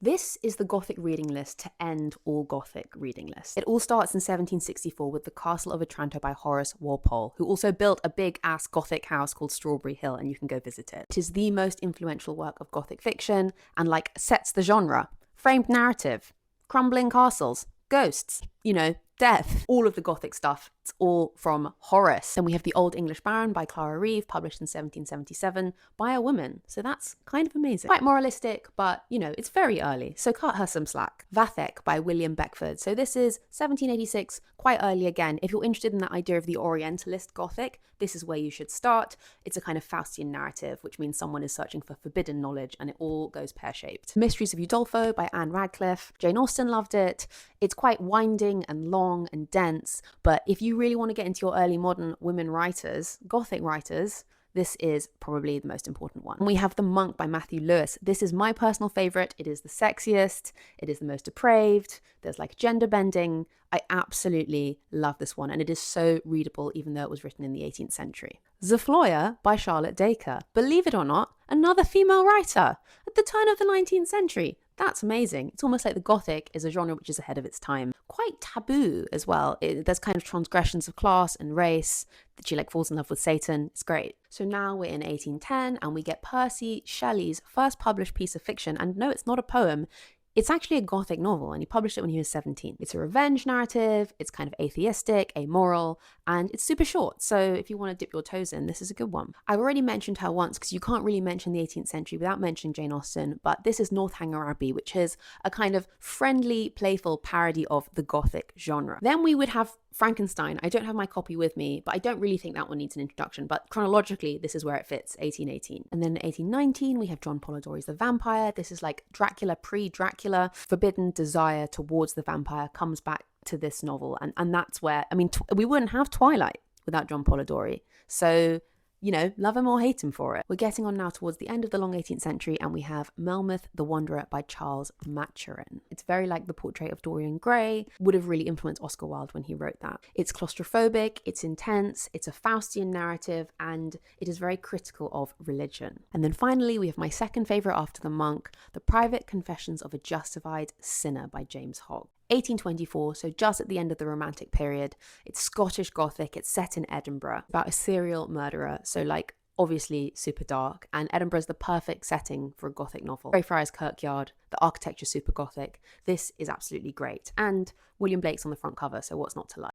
This is the Gothic reading list to end all Gothic reading lists. It all starts in 1764 with The Castle of Otranto by Horace Walpole, who also built a big-ass Gothic house called Strawberry Hill, and you can go visit it. It is the most influential work of Gothic fiction and, sets the genre. Framed narrative, crumbling castles, ghosts, death, all of the Gothic stuff. It's all from Horace. Then we have The Old English Baron by Clara Reeve, published in 1777 by a woman. So that's kind of amazing. Quite moralistic, but it's very early, so cut her some slack. Vathek by William Beckford. So this is 1786, quite early again. If you're interested in that idea of the Orientalist Gothic, this is where you should start. It's a kind of Faustian narrative, which means someone is searching for forbidden knowledge, and it all goes pear-shaped. Mysteries of Udolpho by Anne Radcliffe. Jane Austen loved it. It's quite winding and long and dense, but if you really want to get into your early modern women writers, Gothic writers, this is probably the most important one. We have The Monk by Matthew Lewis. This is my personal favorite. It is the sexiest. It is the most depraved. There's gender bending. I absolutely love this one, and it is so readable even though it was written in the 18th century. Zafloya by Charlotte Dacre. Believe it or not, another female writer at the turn of the 19th century. That's amazing. It's almost like the Gothic is a genre which is ahead of its time. Quite taboo as well. There's kind of transgressions of class and race. That she falls in love with Satan. It's great. So now we're in 1810 and we get Percy Shelley's first published piece of fiction. And no, it's not a poem. It's actually a Gothic novel, and he published it when he was 17. It's a revenge narrative, it's kind of atheistic, amoral, and it's super short. So if you want to dip your toes in, this is a good one. I've already mentioned her once because you can't really mention the 18th century without mentioning Jane Austen, but this is Northanger Abbey, which is a kind of friendly, playful parody of the Gothic genre. Then we would have Frankenstein. I don't have my copy with me, but I don't really think that one needs an introduction. But chronologically, this is where it fits, 1818. And then in 1819, we have John Polidori's The Vampire. This is Dracula pre-Dracula. Forbidden desire towards the vampire comes back to this novel. And that's where, we wouldn't have Twilight without John Polidori. So, love him or hate him for it. We're getting on now towards the end of the long 18th century, and we have Melmoth the Wanderer by Charles Maturin. It's very like the portrait of Dorian Gray, would have really influenced Oscar Wilde when he wrote that. It's claustrophobic, it's intense, it's a Faustian narrative, and it is very critical of religion. And then finally, we have my second favourite after The Monk, The Private Confessions of a Justified Sinner by James Hogg. 1824, so just at the end of the Romantic period. It's Scottish Gothic, it's set in Edinburgh, about a serial murderer, so obviously super dark, and Edinburgh's the perfect setting for a Gothic novel. Greyfriars Kirkyard, the architecture super Gothic. This is absolutely great, and William Blake's on the front cover, so what's not to like?